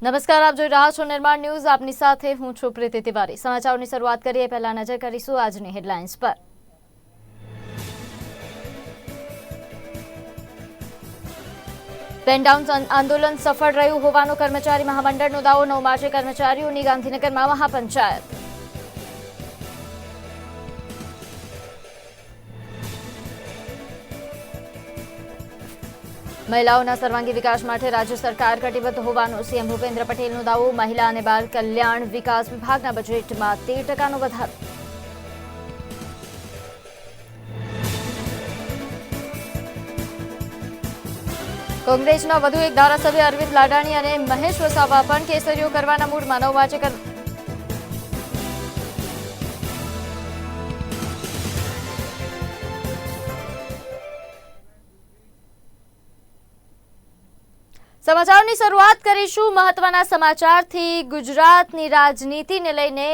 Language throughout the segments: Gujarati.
નમસ્કાર, આપ જોઈ રહ્યા છો નિર્માણ ન્યૂઝ. આપની સાથે હું છું પ્રીતિ તિવારી. સમાચારોની શરૂઆત કરીએ પહેલા નજર કરીશું આજની હેડલાઇન્સ પર. પેન ડાઉન આંદોલન સફળ રહ્યું હોવાનો કર્મચારી મહામંડળનો દાવો. 9 માર્ચે કર્મચારીઓની ગાંધીનગરમાં મહાપંચાયત. મહિલાઓના સર્વાંગી વિકાસ માટે રાજ્ય સરકાર કટિબદ્ધ હોવાનો સીએમ ભૂપેન્દ્ર પટેલનો દાવો. મહિલા અને બાળ કલ્યાણ વિકાસ વિભાગના બજેટમાં 13% વધારો. કોંગ્રેસના વધુ એક ધારાસભ્ય અરવિંદ લાડાણી અને મહેશ વસાવા પણ કેસરીઓ કરવાના મૂડમાં. 9 માર્ચે સમાચારની શરૂઆત કરીશું મહત્વના સમાચારથી. ગુજરાતની રાજનીતિને લઈને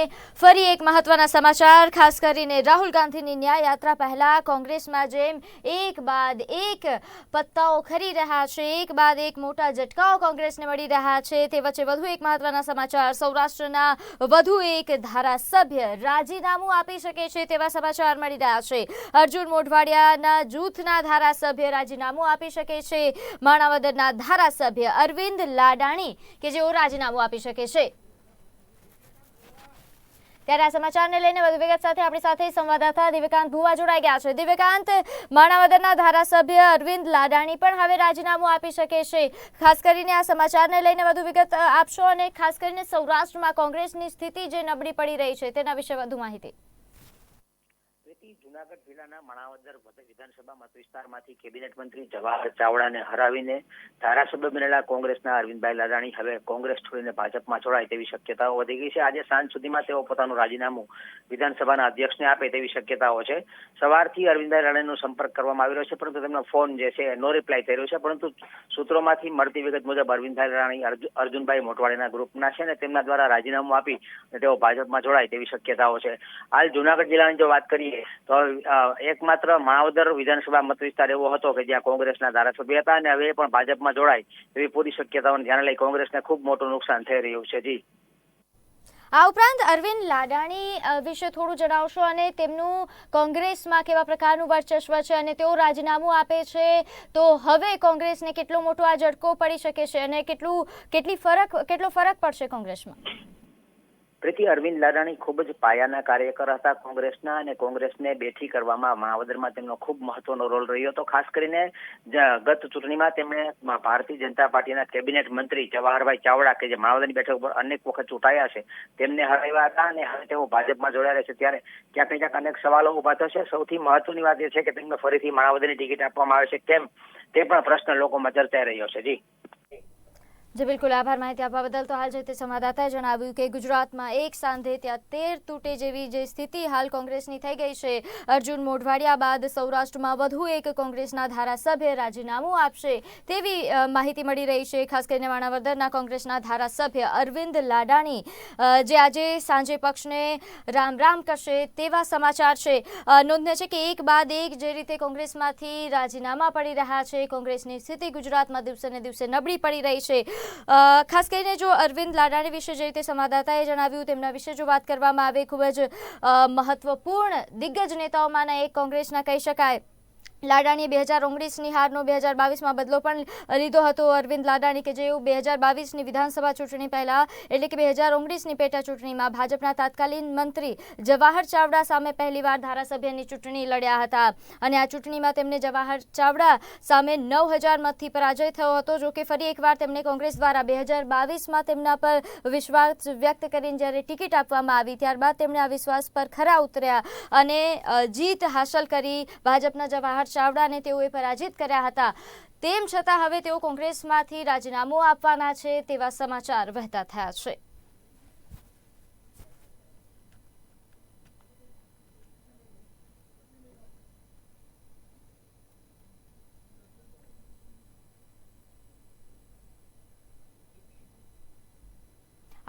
ફરી એક મહત્વના સમાચાર. ખાસ કરીને રાહુલ ગાંધીની ન્યાય યાત્રા પહેલા કોંગ્રેસમાં જેમ એક બાદ એક પત્તાઓ ખરી રહ્યા છે, એક બાદ એક મોટા ઝટકાઓ કોંગ્રેસને મળી રહ્યા છે, તે વચ્ચે વધુ એક મહત્વના સમાચાર. સૌરાષ્ટ્રના વધુ એક ધારાસભ્ય રાજીનામું આપી શકે છે તેવા સમાચાર મળી રહ્યા છે. અર્જુન મોઢવાડિયાના જૂથના ધારાસભ્ય રાજીનામું આપી શકે છે. માણાવદરના ધારાસભ્ય અરવિંદ લાડાણી કે જેઓ રાજીનામું આપી શકે છે. ત્યારે આ સમાચારને લઈને વધુ વિગત સાથે આપણી સાથે સંવાદદાતા દિવ્યકાંત ભુવા જોડાઈ ગયા છે. દિવ્યકાંત, માણાવદરના ધારાસભ્ય અરવિંદ લાડાણી પણ હવે રાજીનામું આપી શકે છે. ખાસ કરીને આ સમાચારને લઈને વધુ વિગત આપશો અને ખાસ કરીને સૌરાષ્ટ્રમાં કોંગ્રેસની સ્થિતિ જે નબળી પડી રહી છે તેના વિશે વધુ માહિતી. જૂનાગઢ જિલ્લાના માણાવદર વિધાનસભા મત વિસ્તારમાંથી કેબિનેટ મંત્રી જવાહર ચાવડાને હરાવીને ધારાસભ્ય બનેલા કોંગ્રેસના અરવિંદભાઈ લાડાણી હવે કોંગ્રેસ છોડીને ભાજપમાં જોડાય તેવી શક્યતાઓ વધી ગઈ છે. આજે સાંજ સુધીમાં તેઓ પોતાનું રાજીનામું વિધાનસભાના અધ્યક્ષને આપે તેવી શક્યતાઓ છે. સવારથી અરવિંદભાઈ લાડાણીનો સંપર્ક કરવામાં આવી રહ્યો છે, પરંતુ તેમનો ફોન જે છે નો રિપ્લાય થઈ રહ્યો છે. પરંતુ સૂત્રોમાંથી મળતી વિગત મુજબ અરવિંદભાઈ લાડાણી અર્જુનભાઈ મોટવાડીના ગ્રુપના છે અને તેમના દ્વારા રાજીનામું આપી તેઓ ભાજપમાં જોડાય તેવી શક્યતાઓ છે. હાલ જૂનાગઢ જિલ્લાની જો વાત કરીએ તો એકમાત્ર માણાવદર વિધાનસભા મત વિસ્તાર એવો હતો કે જ્યાં કોંગ્રેસના ધારાસભ્ય હતા અને હવે પણ ભાજપમાં જોડાય એવી પૂરી શક્યતાઓને ધ્યાને લઈ કોંગ્રેસને ખૂબ મોટું નુકસાન થઈ રહ્યું છે. જી, આ ઉપરાંત અરવિંદ લાડાણી વિશે થોડું જણાવશો અને તેમનું કોંગ્રેસમાં કેવા પ્રકારનું વર્ચસ્વ છે અને તેઓ રાજીનામું આપે છે તો હવે કોંગ્રેસને કેટલો મોટો આ ઝટકો પડી શકે છે અને કેટલો ફરક પડશે કોંગ્રેસમાં? પ્રીતિ, અરવિંદ લાડાણી ખૂબ જ પાયાના કાર્યકર હતા કોંગ્રેસના અને કોંગ્રેસને બેઠી કરવામાં માણાવદરમાં તેમનો ખૂબ મહત્વનો રોલ રહ્યો હતો. ખાસ કરીને ગત ચૂંટણીમાં તેમણે ભારતીય જનતા પાર્ટીના કેબિનેટ મંત્રી જવાહરભાઈ ચાવડા કે જે માણાવદરની બેઠક ઉપર અનેક વખત ચૂંટાયા છે તેમને હરાવ્યા હતા અને હવે તેઓ ભાજપમાં જોડાયા છે. ત્યારે ક્યાંક ને ક્યાંક અનેક સવાલો ઉભા થશે. સૌથી મહત્વની વાત એ છે કે તેમને ફરીથી માણાવદરની ટિકિટ આપવામાં આવે છે કેમ તે પણ પ્રશ્ન લોકોમાં ચર્ચાઈ રહ્યો છે. જી, બિલકુલ, આભાર માહિતી આપવા બદલ. તો હાલ જે તે સંવાદદાતાએ જણાવ્યું કે ગુજરાતમાં એક સાંધે ત્યાં 13 તૂટે જેવી જે સ્થિતિ હાલ કોંગ્રેસની થઈ ગઈ છે. અર્જુન મોઢવાડિયા બાદ સૌરાષ્ટ્રમાં વધુ એક કોંગ્રેસના ધારાસભ્ય રાજીનામું આપશે તેવી માહિતી મળી રહી છે. ખાસ કરીને માણાવદરના કોંગ્રેસના ધારાસભ્ય અરવિંદ લાડાણી જે આજે સાંજે પક્ષને રામ કરશે તેવા સમાચાર છે. નોંધનીય છે કે એક બાદ એક જે રીતે કોંગ્રેસમાંથી રાજીનામા પડી રહ્યા છે, કોંગ્રેસની સ્થિતિ ગુજરાતમાં દિવસે ને દિવસે નબળી પડી રહી છે. ખાસ કરીને જો અરવિંદ લાડાણી વિશે જે રીતે સંવાદદાતાએ જણાવ્યું તેમના વિશે જો વાત કરવામાં આવે, ખૂબ જ મહત્વપૂર્ણ દિગ્ગજ નેતાઓમાંના એક કોંગ્રેસના કહી શકાય. લાડાણીએ 2019ની હારનો 2022માં બદલો પણ લીધો હતો. અરવિંદ લાડાણી કે જેઓ 2022ની વિધાનસભા ચૂંટણી પહેલા એટલે કે 2019ની પેટા ચૂંટણીમાં ભાજપના તત્કાલીન મંત્રી જવાહર ચાવડા સામે પહેલીવાર ધારાસભ્યની ચૂંટણી લડ્યા હતા અને આ ચૂંટણીમાં તેમને જવાહર ચાવડા સામે 9000 મતથી પરાજય થયો હતો. જોકે ફરી એકવાર તેમને કોંગ્રેસ દ્વારા 2022માં તેમના પર વિશ્વાસ વ્યક્ત કરીને જ્યારે ટિકિટ આપવામાં આવી ત્યારબાદ તેમણે આ વિશ્વાસ પર ખરા ઉતર્યા અને જીત હાંસલ કરી ભાજપના જવાહર ચાવડાને તેઓએ પરાજિત કર્યા હતા. તેમ છતાં હવે તેઓ કોંગ્રેસમાંથી રાજીનામું આપવાના છે તેવા સમાચાર વહેતા થયા છે.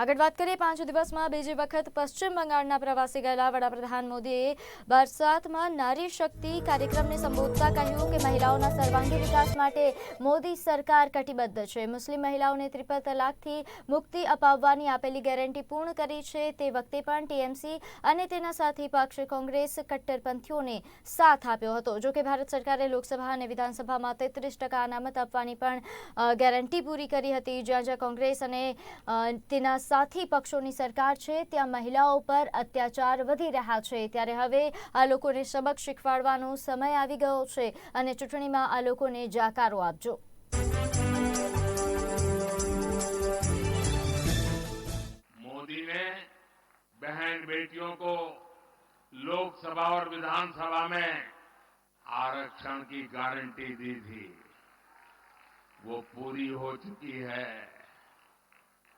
આગળ વાત કરીએ 5 દિવસમાં બીજી વખત પશ્ચિમ બંગાળના પ્રવાસે ગયેલા વડાપ્રધાન મોદીએ બરસાતમાં નારી શક્તિ કાર્યક્રમને સંબોધતા કહ્યું કે મહિલાઓના સર્વાંગી વિકાસ માટે મોદી સરકાર કટિબદ્ધ છે. મુસ્લિમ મહિલાઓને ત્રિપલ તલાકથી મુક્તિ અપાવવાની આપેલી ગેરંટી પૂર્ણ કરી છે. તે વખતે પણ ટીએમસી અને તેના સાથી પક્ષ કોંગ્રેસ કટ્ટરપંથીઓને સાથ આપ્યો હતો. જોકે ભારત સરકારે લોકસભા અને વિધાનસભામાં 33% અનામત આપવાની પણ ગેરંટી પૂરી કરી હતી. જ્યાં કોંગ્રેસ અને તેના સાથી પક્ષોની સરકાર છે ત્યાં મહિલાઓ પર અત્યાચાર વધી રહ્યા છે. ત્યારે હવે આ લોકોને સબક શીખવાડવાનો સમય આવી ગયો છે અને ચૂંટણીમાં આ લોકોને જાકારો આપજો. मोदी ने बहन बेटियों को लोकसभा और विधानसभा में आरक्षण की गारंटी दी थी, वो पूरी हो चुकी है.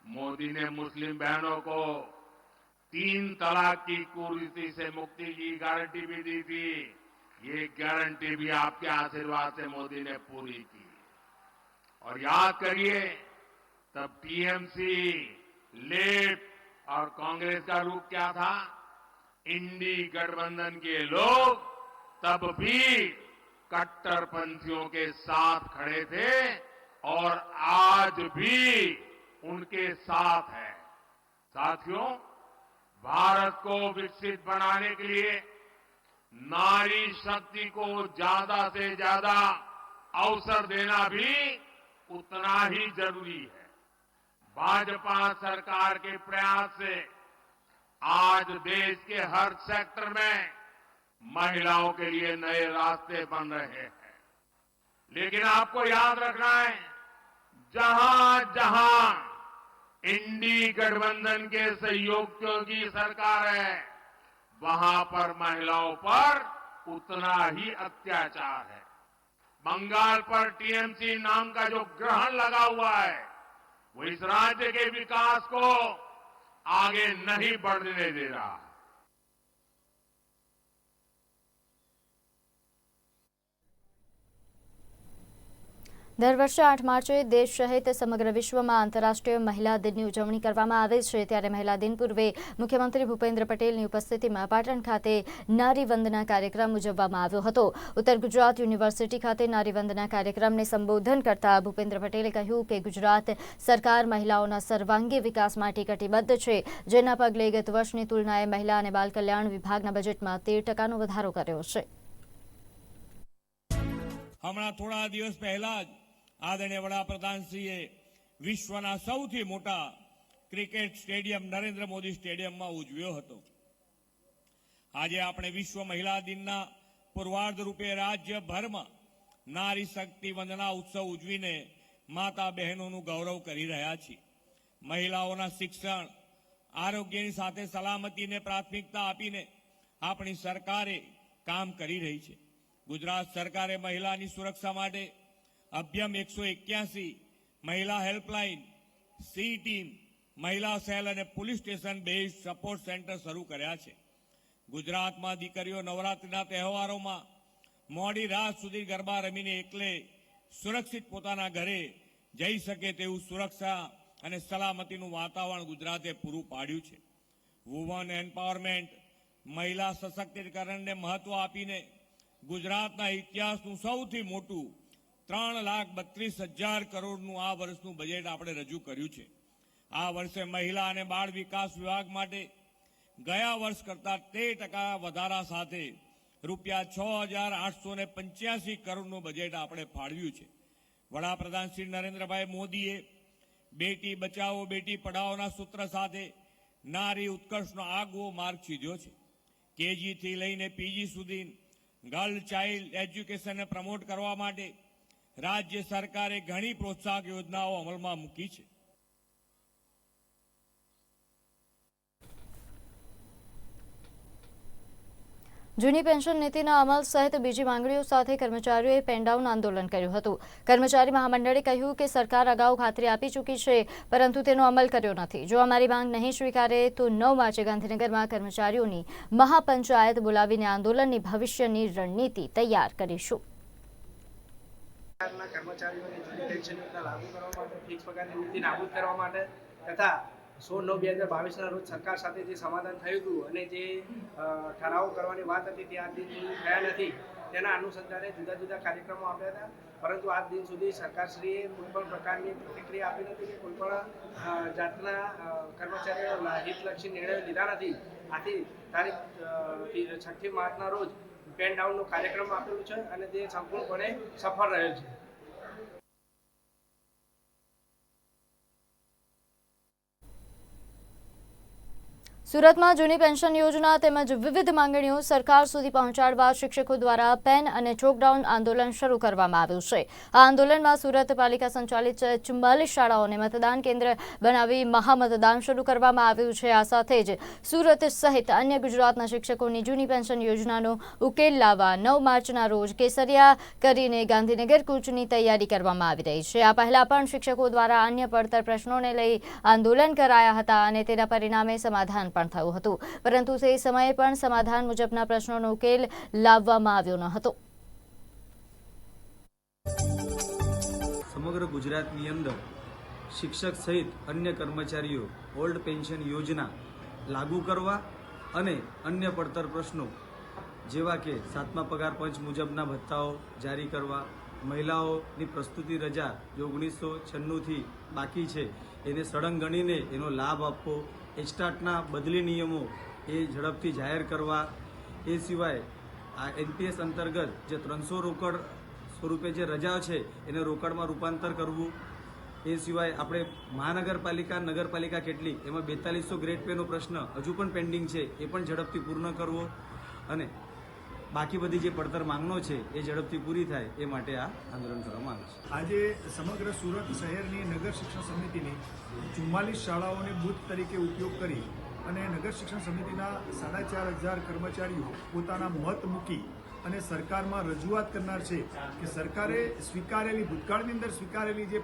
मोदी ने मुस्लिम बहनों को 3 तलाक की कुरीति से मुक्ति की गारंटी भी दी थी. ये गारंटी भी आपके आशीर्वाद से मोदी ने पूरी की. और याद करिए, तब टीएमसी, लेफ्ट और कांग्रेस का रूप क्या था? इंडी गठबंधन के लोग तब भी कट्टरपंथियों के साथ खड़े थे और आज भी उनके साथ है. साथियों, भारत को विकसित बनाने के लिए नारी शक्ति को ज्यादा से ज्यादा अवसर देना भी उतना ही जरूरी है. भाजपा सरकार के प्रयास से आज देश के हर सेक्टर में महिलाओं के लिए नए रास्ते बन रहे हैं. लेकिन आपको याद रखना है, जहां जहां इंडी गठबंधन के सहयोगियों की सरकार है, वहां पर महिलाओं पर उतना ही अत्याचार है. बंगाल पर टीएमसी नाम का जो ग्रहण लगा हुआ है, वो इस राज्य के विकास को आगे नहीं बढ़ने दे रहा है. દર વર્ષે 8 માર્ચે દેશ સહિત સમગ્ર વિશ્વમાં આંતરરાષ્ટ્રીય મહિલા દિનની ઉજવણી કરવામાં આવે છે. ત્યારે મહિલા દિન પૂર્વે મુખ્યમંત્રી ભૂપેન્દ્ર પટેલની ઉપસ્થિતિમાં પાટણ ખાતે નારી વંદના કાર્યક્રમ ઉજવવામાં આવ્યો હતો. ઉત્તર ગુજરાત યુનિવર્સિટી ખાતે નારી વંદના કાર્યક્રમને સંબોધન કરતા ભૂપેન્દ્ર પટેલે કહ્યું કે ગુજરાત સરકાર મહિલાઓના સર્વાંગી વિકાસ માટે કટિબદ્ધ છે, જેના પગલે ગત વર્ષની તુલનાએ મહિલા અને બાળ કલ્યાણ વિભાગના બજેટમાં 13% વધારો કર્યો છે. હમણાં થોડા દિવસ પહેલા જ આદરણીય વડાપ્રધાનશ્રીએ વિશ્વના સૌથી મોટા ક્રિકેટ સ્ટેડિયમ નરેન્દ્ર મોદી સ્ટેડિયમમાં ઉજવ્યો હતો. આજે આપણે વિશ્વ મહિલા દિનના પૂર્વાર્ધ રૂપે રાજ્યભરમાં નારી શક્તિ વંદના ઉત્સવ ઉજવીને માતા બહેનોનું ગૌરવ કરી રહ્યા છીએ. મહિલાઓના શિક્ષણ, આરોગ્યની સાથે સલામતીને પ્રાથમિકતા આપીને આપણી સરકારે કામ કરી રહી છે. ગુજરાત સરકારે મહિલાની સુરક્ષા માટે અભ્યમ 181, મહિલા હેલ્પલાઇન, સી ટીમ, મહિલા સેલ અને police station base support centre શરૂ કર્યા છે. ગુજરાતમાં દીકરીઓ નવરાત્રિના તહેવારોમાં મોડી રાત સુધી ગરબા રમીને એકલે સુરક્ષિત પોતાના ઘરે જઈ શકે તેવું સુરક્ષા અને સલામતીનું વાતાવરણ ગુજરાતે પૂરું પાડ્યું છે. વુમન એમ્પાવરમેન્ટ, મહિલા સશક્તિકરણને મહત્વ આપીને ગુજરાતના ઇતિહાસનું સૌથી મોટું 3,32,000 કરોડનું આ વર્ષનું બજેટ આપણે રજૂ કર્યું છે. આ વર્ષે મહિલા અને બાળ વિકાસ વિભાગ માટે ગયા વર્ષ કરતા 13% વધારા સાથે રૂપિયા 6,885 કરોડનું બજેટ આપણે ફાળવ્યું છે. વડાપ્રધાન શ્રી નરેન્દ્રભાઈ મોદીએ બેટી બચાવો બેટી પઢાઓના સૂત્ર સાથે નારી ઉત્કર્ષનો આગવો માર્ગ સીધ્યો છે. કેજીથી લઈને પીજી સુધી ગર્લ ચાઇલ્ડ એજ્યુકેશનને પ્રમોટ કરવા માટે રાજ્ય સરકારે ઘણી પ્રોત્સાહક યોજનાઓ અમલમાં મૂકી છે. જૂની પેન્શન નીતિના અમલ સહિત બીજી માંગણીઓ સાથે કર્મચારીઓએ પેનડાઉન આંદોલન કર્યું હતું. કર્મચારી મહામંડળે કહ્યું કે સરકાર અગાઉ ખાતરી આપી ચૂકી છે, પરંતુ તેનો અમલ કર્યો નથી. જો અમારી માંગ નહીં સ્વીકારે તો 9 માર્ચે ગાંધીનગરમાં કર્મચારીઓની મહાપંચાયત બોલાવીને આંદોલનની ભવિષ્યની રણનીતિ તૈયાર કરીશું. કર્મચારીઓની જૂની પેન્શન યોજના લાગુ કરવા માટે, ફિક્સ પગારની નીતિ નાબૂદ કરવા માટે તથા 16/9/2022 રોજ સરકાર સાથે જે સમાધાન થયું હતું અને જે ઠરાવો કરવાની વાત હતી તે આજ દિન સુધી થયા નથી, તેના અનુસંધાને જુદા જુદા કાર્યક્રમો આપ્યા હતા, પરંતુ આજ દિન સુધી સરકારશ્રીએ કોઈ પણ પ્રકારની પ્રતિક્રિયા આપી નથી કે કોઈ પણ જાતના કર્મચારીઓ હિતલક્ષી નિર્ણયો લીધા નથી. આથી તારીખ 6મી માર્ચના રોજ પેન ડાઉનનો કાર્યક્રમ આપેલું છે અને તે સંપૂર્ણપણે સફળ રહેલ છે. સુરતમાં જૂની પેન્શન યોજના તેમજ વિવિધ માંગણીઓ સરકાર સુધી પહોંચાડવા શિક્ષકો દ્વારા પેન અને ચોકડાઉન આંદોલન શરૂ કરવામાં આવ્યું છે. આ આંદોલનમાં સુરત પાલિકા સંચાલિત 44 શાળાઓને મતદાન કેન્દ્ર બનાવી મહામતદાન શરૂ કરવામાં આવ્યું છે. આ સાથે જ સુરત સહિત અન્ય ગુજરાતના શિક્ષકોની જૂની પેન્શન યોજનાનો ઉકેલ લાવવા 9 માર્ચના રોજ કેસરિયા કરીને ગાંધીનગર કૂચની તૈયારી કરવામાં આવી રહી છે. આ પહેલા પણ શિક્ષકો દ્વારા અન્ય પડતર પ્રશ્નોને લઈ આંદોલન કરાયા હતા અને તેના પરિણામે સમાધાન પણ થયું હતું, પરંતુ તે સમયે પણ સમાધાન મુજબના પ્રશ્નોનો ઉકેલ લાવવામાં આવ્યો ન હતો. સમગ્ર ગુજરાતની અંદર શિક્ષક સહિત અન્ય કર્મચારીઓ ઓલ્ડ પેન્શન યોજના લાગુ કરવા અને અન્ય પડતર પ્રશ્નો જેવા કે 7મા પગાર પંચ મુજબના ભથ્થાઓ જારી કરવા, મહિલાઓની પ્રસ્તુતિ રજા જે 1996થી બાકી છે એને સળંગ ગણીને એનો લાભ આપવો, એસ્ટાટના બદલી નિયમો એ ઝડપથી જાહેર કરવા, એ સિવાય આ એનપીએસ અંતર્ગત જે 300 રોકડ સ્વરૂપે જે રજા છે એને રોકડમાં રૂપાંતર કરવું, એ સિવાય આપણે મહાનગરપાલિકા નગરપાલિકા કેટલી એમાં 4200 ગ્રેડ પેનો પ્રશ્ન હજુ પણ પેન્ડિંગ છે એ પણ ઝડપથી પૂર્ણ કરવો અને બાકી બધી જે પડતર માંગનો છે એ ઝડપથી પૂરી થાય એ માટે આ આંદોલન કરવામાં આવે છે. આજે સમગ્ર સુરત શહેરની નગર શિક્ષણ સમિતિની 44 શાળાઓને બૂથ તરીકે ઉપયોગ કરી અને નગર શિક્ષણ સમિતિના 4500 કર્મચારીઓ પોતાના મત મૂકી અને સરકારમાં રજૂઆત કરનાર છે કે સરકારે સ્વીકારેલી ભૂતકાળની અંદર સ્વીકારેલી જે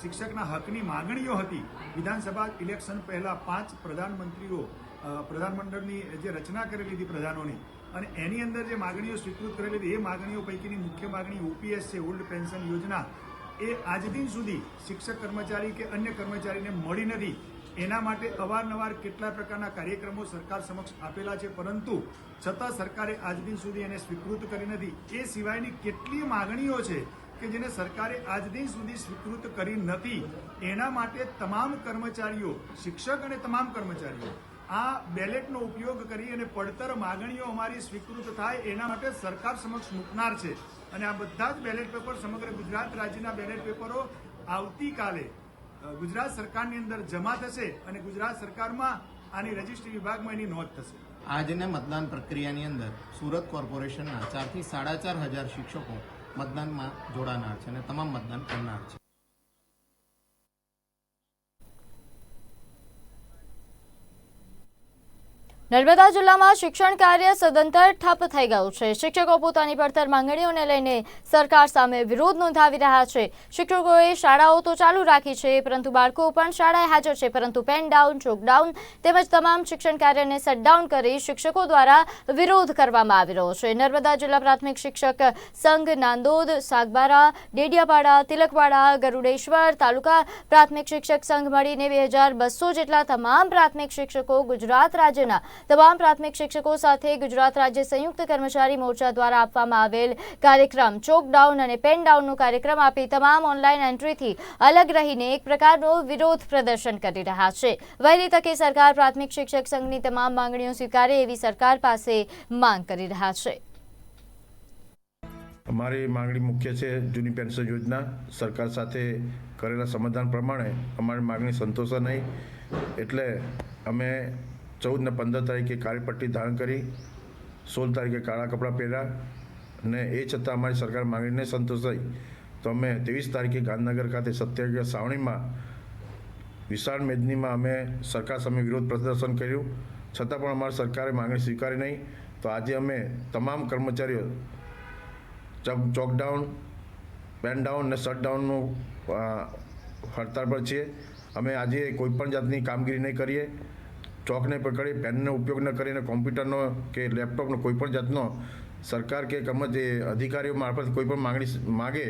શિક્ષકના હકની માગણીઓ હતી, વિધાનસભા ઇલેક્શન પહેલાં 5 પ્રધાનમંડળની જે રચના કરેલી હતી પ્રધાનોની, અને એની અંદર જે માગણીઓ સ્વીકૃત કરેલી હતી એ માગણીઓ પૈકીની મુખ્ય માગણી ઓપીએસ છે, ઓલ્ડ પેન્શન યોજના, એ આજ દિન સુધી શિક્ષક કર્મચારી કે અન્ય કર્મચારીને મળી નથી. એના માટે અવારનવાર કેટલા પ્રકારના કાર્યક્રમો સરકાર સમક્ષ આપેલા છે, પરંતુ છતાં સરકારે આજ દિન સુધી એને સ્વીકૃત કરી નથી. એ સિવાયની કેટલી માગણીઓ છે કે જેને સરકારે આજ દિન સુધી સ્વીકૃત કરી નથી. એના માટે તમામ કર્મચારીઓ, શિક્ષક અને તમામ કર્મચારીઓ આ બેલેટનો ઉપયોગ કરી અને પડતર માગણીઓ અમારી સ્વીકૃત થાય એના માટે સરકાર સમક્ષ મૂકનાર છે. અને આ બધા જ બેલેટ પેપર, સમગ્ર ગુજરાત રાજ્યના બેલેટ પેપરો આવતીકાલે ગુજરાત સરકારની અંદર જમા થશે અને ગુજરાત સરકારમાં આની રજિસ્ટ્રી વિભાગમાં એની નોંધ થશે. આજના મતદાન પ્રક્રિયાની અંદર સુરત કોર્પોરેશનના 4,000 થી 4,500 શિક્ષકો મતદાનમાં જોડાનાર છે અને તમામ મતદાન કરનાર છે. નર્મદા જિલ્લામાં શિક્ષણ કાર્ય સદંતર ઠપ થઈ ગયું છે. શિક્ષકો પોતાની પડતર માંગણીઓને લઈને સરકાર સામે વિરોધ નોંધાવી રહ્યા છે. શિક્ષકોએ શાળાઓ તો ચાલુ રાખી છે, પરંતુ બાળકો પણ શાળાએ હાજર છે, પરંતુ પેન ડાઉન, ચોકડાઉન તેમજ તમામ શિક્ષણ કાર્યને શટડાઉન કરી શિક્ષકો દ્વારા વિરોધ કરવામાં આવી રહ્યો છે. નર્મદા જિલ્લા પ્રાથમિક શિક્ષક સંઘ નાંદોદ, સાગબારા, ડેડિયાપાડા, તિલકવાડા, ગરુડેશ્વર તાલુકા પ્રાથમિક શિક્ષક સંઘ મળીને 2200 જેટલા તમામ પ્રાથમિક શિક્ષકો ગુજરાત રાજ્યના તમામ પ્રાથમિક શિક્ષકો સાથે ગુજરાત રાજ્ય સંયુક્ત કર્મચારી મોરચા દ્વારા આપવામાં આવેલ કાર્યક્રમ ચોકડાઉન અને પેન ડાઉનનો કાર્યક્રમ આપી તમામ ઓનલાઈન એન્ટ્રીથી અલગ રહીને એક પ્રકારનો વિરોધ પ્રદર્શન કરી રહ્યા છે. વહેલી તકે સરકાર પ્રાથમિક શિક્ષક સંઘની તમામ માંગણીઓ સ્વીકારે એવી સરકાર પાસે માંગ કરી રહ્યા છે. અમારી માંગણી મુખ્ય છે જૂની પેન્શન યોજના. સરકાર સાથે કરેલા સમાધાન પ્રમાણે અમારી માંગણી સંતોષે નહીં, એટલે અમે 14 અને 15 તારીખે કાળી પટ્ટી ધારણ કરી, 16 તારીખે કાળા કપડાં પહેર્યા અને એ છતાં અમારી સરકાર માંગણી નહીં સંતોષાઈ તો અમે 23 તારીખે ગાંધીનગર ખાતે સત્યાગ્રહ સાવણીમાં વિશાળ મેદનીમાં અમે સરકાર સામે વિરોધ પ્રદર્શન કર્યું, છતાં પણ અમારી સરકારે માંગણી સ્વીકારી નહીં. તો આજે અમે તમામ કર્મચારીઓ ચોકડાઉન, પેન ડાઉન અને શટડાઉનનું હડતાળ પર છીએ. અમે આજે કોઈપણ જાતની કામગીરી નહીં કરીએ, ચોકને પકડી, પેનનો ઉપયોગ ન કરીને કોમ્પ્યુટરનો કે લેપટોપનો કોઈપણ જાતનો સરકાર કે અધિકારીઓ મારફત કોઈપણ માંગણી માગે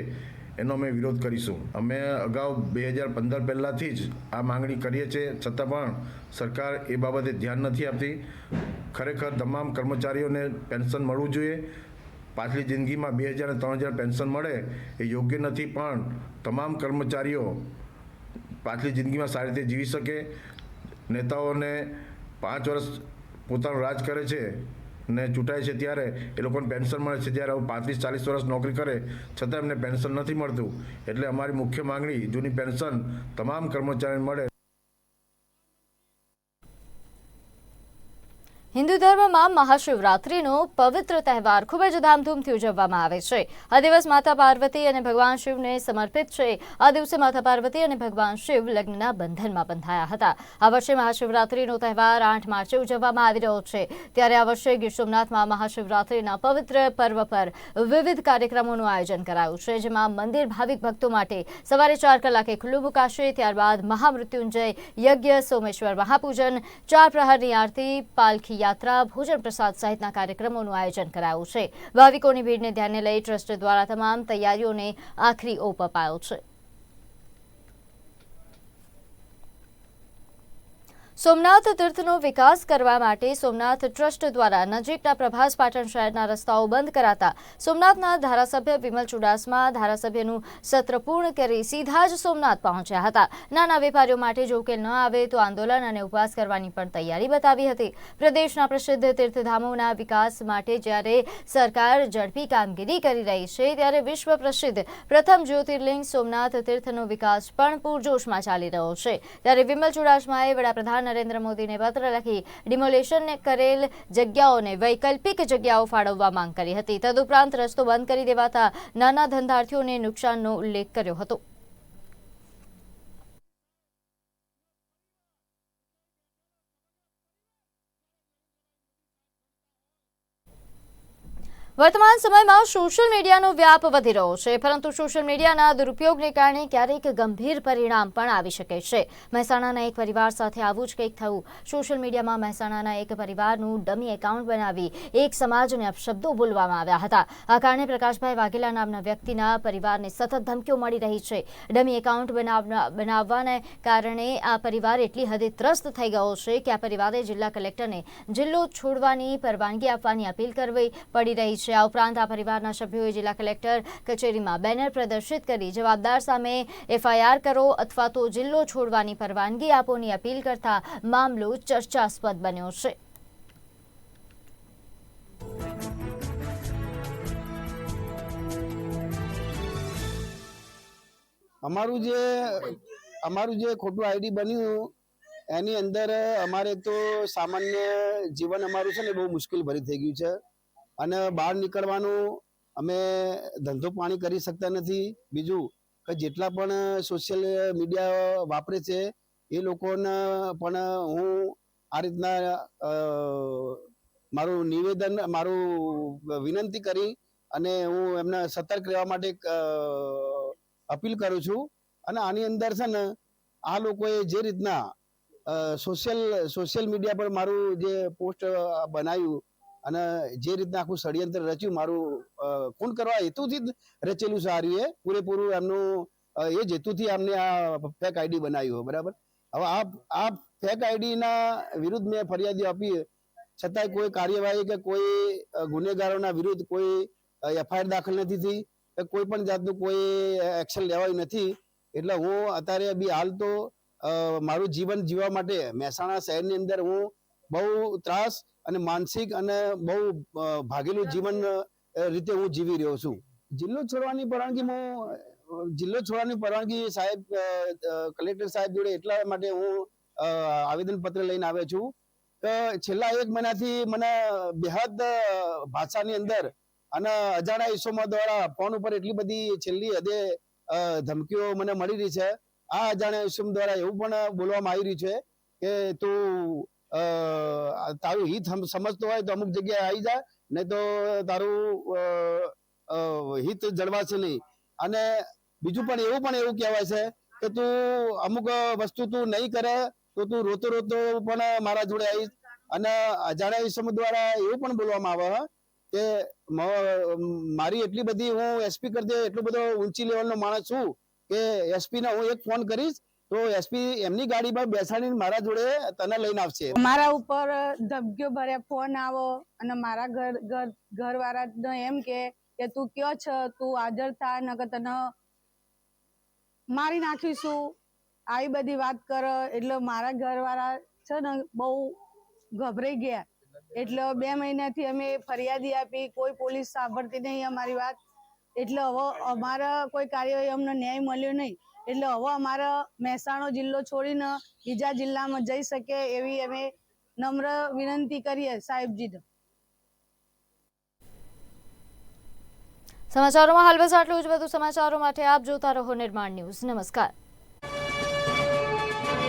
એનો અમે વિરોધ કરીશું. અમે અગાઉ 2015 પહેલાંથી જ આ માંગણી કરીએ છીએ, છતાં પણ સરકાર એ બાબતે ધ્યાન નથી આપતી. ખરેખર તમામ કર્મચારીઓને પેન્શન મળવું જોઈએ. પાછલી જિંદગીમાં 2000 અને 3000 પેન્શન મળે એ યોગ્ય નથી, પણ તમામ કર્મચારીઓ પાછલી જિંદગીમાં સારી રીતે જીવી શકે. નેતાઓને 5 વર્ષ પોતાનું રાજ કરે છે ને ચૂંટાય છે ત્યારે એ લોકોને પેન્શન મળે છે, જ્યારે 35-40 વર્ષ નોકરી કરે છતાં એમને પેન્શન નથી મળતું. એટલે અમારી મુખ્ય માંગણી જૂની પેન્શન તમામ કર્મચારીને મળે. હિન્દુ ધર્મમાં મહાશિવરાત્રિનો પવિત્ર તહેવાર ખૂબ જ ધામધૂમથી ઉજવવામાં આવે છે. આ દિવસ માતા પાર્વતી અને ભગવાન શિવને સમર્પિત છે. આ દિવસે માતા પાર્વતી અને ભગવાન શિવ લગ્નના બંધનમાં બંધાયા હતા. આ વર્ષે મહાશિવરાત્રિનો તહેવાર 8 માર્ચે ઉજવવામાં આવી રહ્યો છે. ત્યારે આ વર્ષે ગીર સોમનાથમાં મહાશિવરાત્રિના પવિત્ર પર્વ પર વિવિધ કાર્યક્રમોનું આયોજન કરાયું છે, જેમાં મંદિર ભાવિક ભક્તો માટે સવારે 4 કલાકે ખુલ્લું મુકાશે. ત્યારબાદ મહામૃત્યુંજય યજ્ઞ, સોમેશ્વર મહાપૂજન, 4 પ્રહરની આરતી, પાલખી યાત્રા, ભોજન પ્રસાદ સહિતના કાર્યક્રમોનું આયોજન કરાયું છે. ભાવિકોની ભીડને ધ્યાને લઈ ટ્રસ્ટ દ્વારા તમામ તૈયારીઓને આખરી ઓપ અપાયો છે. સોમનાથ તીર્થનો વિકાસ કરવા માટે સોમનાથ ટ્રસ્ટ દ્વારા નજીકના પ્રભાસ પાટણ શહેરના રસ્તાઓ બંધ કરાતા સોમનાથના ધારાસભ્ય વિમલ ચુડાસમા ધારાસભ્યનું સત્ર પૂર્ણ કરી સીધા જ સોમનાથ પહોંચ્યા હતા. નાના વેપારીઓ માટે જો ઉકેલ ન આવે તો આંદોલન અને ઉપવાસ કરવાની પણ તૈયારી બતાવી હતી. પ્રદેશના પ્રસિદ્ધ તીર્થધામોના વિકાસ માટે જ્યારે સરકાર ઝડપી કામગીરી કરી રહી છે, ત્યારે વિશ્વ પ્રસિદ્ધ પ્રથમ જ્યોતિર્લિંગ સોમનાથ તીર્થનો વિકાસ પણ પૂરજોશમાં ચાલી રહ્યો છે. ત્યારે વિમલ ચુડાસમાએ વડાપ્રધાન નરેન્દ્ર મોદીને પત્ર લખી ડિમોલેશન કરેલ જગ્યાઓને વૈકલ્પિક જગ્યાઓ ફાળવવા માંગ કરી હતી. તદુપરાંત રસ્તો બંધ કરી દેવાતા નાના ધંધાર્થીઓને નુકસાનનો ઉલ્લેખ કર્યો હતો. વર્તમાન સમયમાં સોશિયલ મીડિયાનો વ્યાપ વધી રહ્યો છે, પરંતુ સોશિયલ મીડિયાના દુરુપયોગને કારણે ક્યારેક ગંભીર પરિણામ પણ આવી શકે છે. મહેસાણાના એક પરિવાર સાથે આવું જ કંઈક થયું. સોશિયલ મીડિયામાં મહેસાણાના એક પરિવારનું ડમી એકાઉન્ટ બનાવી એક સમાજને અપશબ્દો બોલવામાં આવ્યા હતા. આ કારણે પ્રકાશભાઈ વાઘેલા નામના વ્યક્તિના પરિવારને સતત ધમકીઓ મળી રહી છે. ડમી એકાઉન્ટ બનાવવાને કારણે આ પરિવાર એટલી હદે ત્રસ્ત થઈ ગયો છે કે આ પરિવારે જિલ્લા કલેક્ટરને જિલ્લો છોડવાની પરવાનગી આપવાની અપીલ કરવી પડી રહી છે. આ ઉપરાંત આ પરિવારના સભ્યોએ જિલ્લા કલેક્ટર કચેરીમાં બેનર પ્રદર્શિત કરી જવાબદાર સામે FIR કરો અથવા તો જિલ્લો છોડવાની પરવાનગી આપોની અપીલ કરતા મામલો ચર્ચાસ્પદ બન્યો છે. અમારું જે ખોટું આઈડી બન્યું એની અંદર અમારે તો સામાન્ય જીવન અમારું છે ને બહુ મુશ્કેલ ભરી થઈ ગયું છે. અને બહાર નીકળવાનું અમે ધંધો પાણી કરી શકતા નથી. બીજું કે જેટલા પણ સોશિયલ મીડિયા વાપરે છે એ લોકોને પણ હું આ રીતના મારું વિનંતી કરી અને હું એમને સતર્ક રહેવા માટે અપીલ કરું છું. અને આની અંદર છે ને આ લોકોએ જે રીતના સોશિયલ મીડિયા પર મારું જે પોસ્ટ બનાવ્યું અને જે રીતના આખું ષડયંત્ર રચ્યું, મારું ખૂન કરવા હેતુથી જ રચેલું છે. આ પૂરેપૂરું એમનું એ જ હેતુથી અમને આ ફેક આઈડી બનાવ્યું. બરાબર. હવે આ ફેક આઈડીના વિરુદ્ધ મેં ફરિયાદીઓ આપી, છતાંય કોઈ કાર્યવાહી કે કોઈ ગુનેગારોના વિરુદ્ધ કોઈ FIR દાખલ નથી થઈ, કોઈ પણ જાતનું કોઈ એક્શન લેવાયું નથી. એટલે હું અત્યારે બી હાલ તો મારું જીવન જીવવા માટે મહેસાણા શહેરની અંદર હું બહુ ત્રાસ અને માનસિક અને બહુ ભાગેલું જીવન રીતે હું જીવી રહ્યો છું. જિલ્લો છોડવાની પરવાનગી સાહેબ કલેક્ટર સાહેબ જોડે એટલા માટે હું આવેદન પત્ર લઈને આવ્યો છું કે છેલ્લા 1 મહિનાથી મને બેહદ ભાષાની અંદર અને અજાણ્યા ઈસમો દ્વારા ફોન ઉપર એટલી બધી છેલ્લી હદે ધમકીઓ મને મળી રહી છે. આ અજાણ્યા ઈસમ દ્વારા એવું પણ બોલવામાં આવી રહ્યું છે કે તું તારું હિત સમજતો હોય તો અમુક જગ્યાએ આવી જાય, નહીં તો તારું હિત જળવાશે નહીં. અને બીજું પણ એવું કહેવાય છે કે તું અમુક વસ્તુ તું નહીં કરે તો તું રોતો રોતો પણ મારા જોડે આવીશ. અને અજાણ્યા ઈસમ દ્વારા એવું પણ બોલવામાં આવે કે મારી એટલી બધી હું એસપી કરતે એટલો બધો ઊંચી લેવલનો માણસ છું કે એસપી ને હું એક ફોન કરીશ તો એસપી એમની ગાડીમાં બેસાડીને મારા જોડે તને લઈને આવશે. મારા ઉપર ધમકીઓ ભર્યા ફોન આવો અને મારા ઘરવાળા એમ કે તું કયો છે, તું હાજર થા નકર તને મારી નાખીશું, આવી બધી વાત કરે. એટલે મારા ઘરવાળા છે ને બહુ ગભરાઈ ગયા. એટલે 2 મહિનાથી અમે ફરિયાદી આપી, કોઈ પોલીસ સાંભળતી નહીં અમારી વાત. એટલે હવે અમારા કોઈ કાર્યવાહી અમને ન્યાય મળ્યો નહીં. એટલે હવે અમારા મહેસાણા જિલ્લો છોડીને બીજા જિલ્લામાં જઈ શકે એવી અમે નમ્ર વિનંતી કરીએ સાહેબજીને. સમાચારોમાં હાલ બસ આટલું જ. વધુ સમાચારો માટે આપ જોતા રહો નિર્માણ ન્યૂઝ. નમસ્કાર.